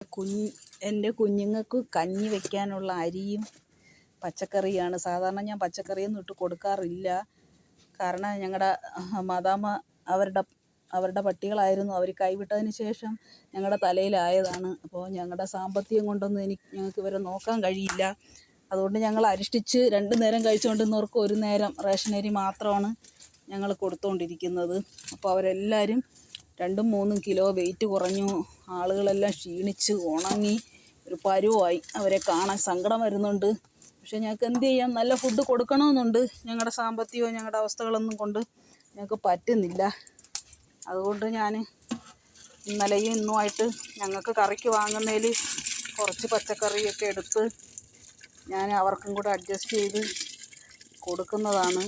എൻ്റെ കുഞ്ഞുങ്ങൾക്ക് കഞ്ഞി വെക്കാനുള്ള അരിയും പച്ചക്കറിയാണ്. സാധാരണ ഞാൻ പച്ചക്കറിയൊന്നും ഇട്ട് കൊടുക്കാറില്ല. കാരണം ഞങ്ങളുടെ മദാമ്മ അവരുടെ പട്ടികളായിരുന്നു. അവർ കൈവിട്ടതിന് ശേഷം ഞങ്ങളുടെ തലയിലായതാണ്. അപ്പോൾ ഞങ്ങളുടെ സാമ്പത്തികം കൊണ്ടൊന്നും ഞങ്ങൾക്ക് ഇവരെ നോക്കാൻ കഴിയില്ല. അതുകൊണ്ട് ഞങ്ങൾ അരിഷ്ടിച്ച് 2 നേരം കഴിച്ചുകൊണ്ടിരുന്നവർക്ക് 1 നേരം റേഷനരി മാത്രമാണ് ഞങ്ങൾ കൊടുത്തുകൊണ്ടിരിക്കുന്നത്. അപ്പോൾ അവരെല്ലാവരും 2-3 കിലോ വെയിറ്റ് കുറഞ്ഞു. ആളുകളെല്ലാം ക്ഷീണിച്ച് ഉണങ്ങി ഒരു പരുവായി. അവരെ കാണാൻ സങ്കടം വരുന്നുണ്ട്. പക്ഷേ ഞങ്ങൾക്ക് എന്ത് ചെയ്യാം, നല്ല ഫുഡ് കൊടുക്കണമെന്നുണ്ട്. ഞങ്ങളുടെ സാമ്പത്തികവും ഞങ്ങളുടെ അവസ്ഥകളൊന്നും കൊണ്ട് ഞങ്ങൾക്ക് പറ്റുന്നില്ല. അതുകൊണ്ട് ഞാൻ ഇന്നലെയും ഇന്നുമായിട്ട് ഞങ്ങൾക്ക് കറിക്ക് വാങ്ങുന്നതിൽ കുറച്ച് പച്ചക്കറിയൊക്കെ എടുത്ത് ഞാൻ അവർക്കും കൂടെ അഡ്ജസ്റ്റ് ചെയ്ത് കൊടുക്കുന്നതാണ്.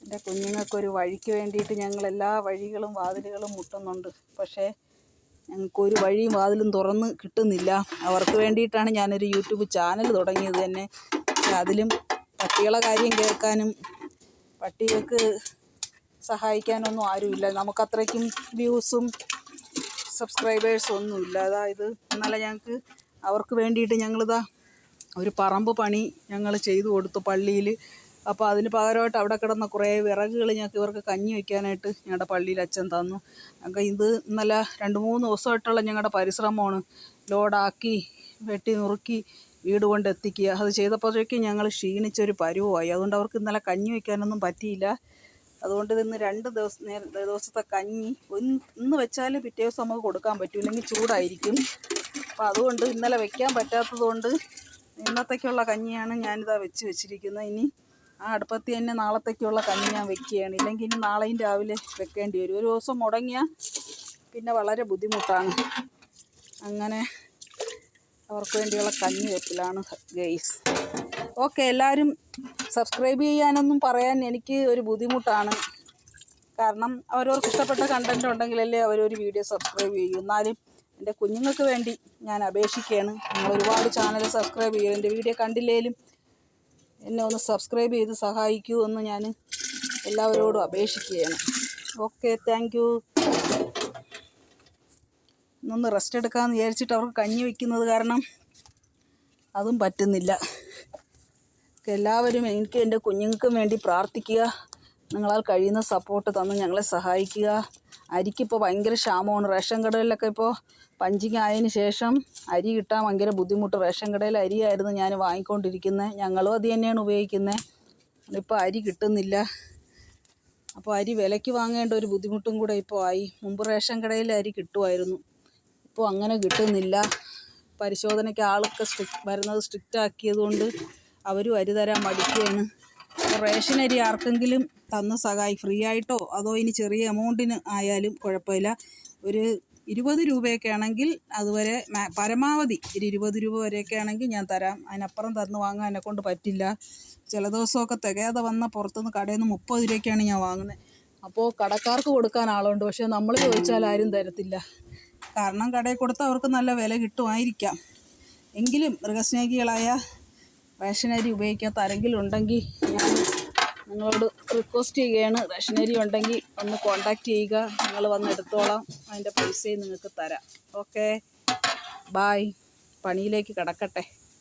എൻ്റെ കുഞ്ഞുങ്ങൾക്കൊരു വഴിക്ക് വേണ്ടിയിട്ട് ഞങ്ങൾ എല്ലാ വഴികളും വാതിലുകളും മുട്ടുന്നുണ്ട്. പക്ഷേ ഞങ്ങൾക്കൊരു വഴിയും വാതിലും തുറന്ന് കിട്ടുന്നില്ല. അവർക്ക് വേണ്ടിയിട്ടാണ് ഞാനൊരു യൂട്യൂബ് ചാനൽ തുടങ്ങിയത് തന്നെ. അതിലും പട്ടികളെ കാര്യം കേൾക്കാനും പട്ടികൾക്ക് സഹായിക്കാനൊന്നും ആരുമില്ല. നമുക്കത്രയ്ക്കും വ്യൂസും സബ്സ്ക്രൈബേഴ്സും ഒന്നുമില്ല. അതായത് ഇന്നലെ ഞങ്ങൾക്ക് അവർക്ക് വേണ്ടിയിട്ട് ഞങ്ങളിതാ ഒരു പറമ്പ് പണി ഞങ്ങൾ ചെയ്തു കൊടുത്തു പള്ളിയിൽ. അപ്പോൾ അതിന് പകരമായിട്ട് അവിടെ കിടന്ന കുറേ വിറകുകൾ ഞങ്ങൾക്ക് ഇവർക്ക് കഞ്ഞി വയ്ക്കാനായിട്ട് ഞങ്ങളുടെ പള്ളിയിൽ അച്ഛൻ തന്നു. ഞങ്ങൾക്ക് ഇത് ഇന്നലെ 2-3 ദിവസമായിട്ടുള്ള ഞങ്ങളുടെ പരിശ്രമമാണ്. ലോഡാക്കി വെട്ടി നുറുക്കി വീട് കൊണ്ട് എത്തിക്കുക. അത് ചെയ്തപ്പോഴേക്കും ഞങ്ങൾ ക്ഷീണിച്ചൊരു പരുവമായി. അതുകൊണ്ട് അവർക്ക് ഇന്നലെ കഞ്ഞി വയ്ക്കാനൊന്നും പറ്റിയില്ല. അതുകൊണ്ട് ഇന്ന് 2 ദിവസത്തെ കഞ്ഞി ഇന്ന് വെച്ചാൽ പിറ്റേ ദിവസം നമുക്ക് കൊടുക്കാൻ പറ്റും, ഇല്ലെങ്കിൽ ചൂടായിരിക്കും. അപ്പോൾ അതുകൊണ്ട് ഇന്നലെ വെക്കാൻ പറ്റാത്തത് കൊണ്ട് ഇന്നത്തേക്കുള്ള കഞ്ഞിയാണ് ഞാനിതാ വെച്ചിരിക്കുന്നത്. ഇനി ആ അടുപ്പത്തിൽ തന്നെ നാളത്തേക്കുള്ള കഞ്ഞി ഞാൻ വെക്കുകയാണ്. ഇല്ലെങ്കിൽ ഇനി നാളെയും രാവിലെ വെക്കേണ്ടി വരും. ഒരു ദിവസം മുടങ്ങിയാൽ പിന്നെ വളരെ ബുദ്ധിമുട്ടാണ്. അങ്ങനെ അവർക്ക് വേണ്ടിയുള്ള കഞ്ഞി വെപ്പിലാണ് ഗൈസ്. ഓക്കെ, എല്ലാവരും സബ്സ്ക്രൈബ് ചെയ്യാനൊന്നും പറയാൻ എനിക്ക് ഒരു ബുദ്ധിമുട്ടാണ്. കാരണം അവരവർക്ക് ഇഷ്ടപ്പെട്ട കണ്ടൻറ് ഉണ്ടെങ്കിലല്ലേ അവരൊരു വീഡിയോ സബ്സ്ക്രൈബ് ചെയ്യും. എന്നാലും എൻ്റെ കുഞ്ഞുങ്ങൾക്ക് വേണ്ടി ഞാൻ അപേക്ഷിക്കുകയാണ്. നിങ്ങൾ ഒരുപാട് ചാനൽ സബ്സ്ക്രൈബ് ചെയ്യും. എൻ്റെ വീഡിയോ കണ്ടില്ലേലും എന്നെ ഒന്ന് സബ്സ്ക്രൈബ് ചെയ്ത് സഹായിക്കൂ എന്ന് ഞാൻ എല്ലാവരോടും അപേക്ഷിക്കുകയാണ്. Okay, thank you. ഇന്നൊന്ന് റെസ്റ്റ് എടുക്കാമെന്ന് വിചാരിച്ചിട്ട് അവർക്ക് കഞ്ഞി വയ്ക്കുന്നത് കാരണം അതും പറ്റുന്നില്ല. എല്ലാവരും എനിക്ക് എൻ്റെ കുഞ്ഞുങ്ങൾക്കും വേണ്ടി പ്രാർത്ഥിക്കുക. നിങ്ങളാൽ കഴിയുന്ന സപ്പോർട്ട് തന്ന് ഞങ്ങളെ സഹായിക്കുക. അരിക്കിപ്പോൾ ഭയങ്കര ക്ഷാമമാണ്. റേഷൻ കടകളിലൊക്കെ ഇപ്പോൾ പഞ്ചിങ് ആയതിന് ശേഷം അരി കിട്ടാൻ ഭയങ്കര ബുദ്ധിമുട്ട്. റേഷൻ കടയിൽ അരിയായിരുന്നു ഞാൻ വാങ്ങിക്കൊണ്ടിരിക്കുന്നത്. ഞങ്ങളും അത് തന്നെയാണ് ഉപയോഗിക്കുന്നത്. ഇപ്പോൾ അരി കിട്ടുന്നില്ല. അപ്പോൾ അരി വിലയ്ക്ക് വാങ്ങേണ്ട ഒരു ബുദ്ധിമുട്ടും കൂടെ ഇപ്പോൾ ആയി. മുമ്പ് റേഷൻ കടയിൽ അരി കിട്ടുമായിരുന്നു, ഇപ്പോൾ അങ്ങനെ കിട്ടുന്നില്ല. പരിശോധനയ്ക്ക് ആളൊക്കെ വരുന്നത് സ്ട്രിക്റ്റ് ആക്കിയതുകൊണ്ട് അവരും അരി തരാൻ മടിക്കുകയാണ്. റേഷൻ അരി ആർക്കെങ്കിലും തന്ന് ഫ്രീ ആയിട്ടോ അതോ ഇനി ചെറിയ എമൗണ്ടിന് ആയാലും കുഴപ്പമില്ല. ഒരു 20 രൂപയൊക്കെ ആണെങ്കിൽ അതുവരെ പരമാവധി ഒരു 20 രൂപ വരെയൊക്കെ ആണെങ്കിൽ ഞാൻ തരാം. അതിനപ്പുറം തന്ന് വാങ്ങാൻ എന്നെക്കൊണ്ട് പറ്റില്ല. ചില ദിവസമൊക്കെ തികയാതെ വന്ന പുറത്തുനിന്ന് കടയിൽ നിന്ന് 30 രൂപയ്ക്കാണ് ഞാൻ വാങ്ങുന്നത്. അപ്പോൾ കടക്കാർക്ക് കൊടുക്കാൻ ആളുണ്ട്, പക്ഷേ നമ്മൾ ചോദിച്ചാൽ ആരും തരത്തില്ല. കാരണം കടയിൽ കൊടുത്താൽ അവർക്ക് നല്ല വില കിട്ടുമായിരിക്കാം. എങ്കിലും മൃഗസ്നേഹികളായ റേഷനരി ഉപയോഗിക്കാത്ത ആരെങ്കിലും ഉണ്ടെങ്കിൽ ഞാൻ നിങ്ങളോട് റിക്വസ്റ്റ് ചെയ്യുകയാണ്. റേഷനരി ഉണ്ടെങ്കിൽ ഒന്ന് കോൺടാക്റ്റ് ചെയ്യുക. ഞങ്ങൾ വന്ന് എടുത്തോളാം. അതിൻ്റെ പൈസയും നിങ്ങൾക്ക് തരാം. Okay, bye. പണിയിലേക്ക് കിടക്കട്ടെ.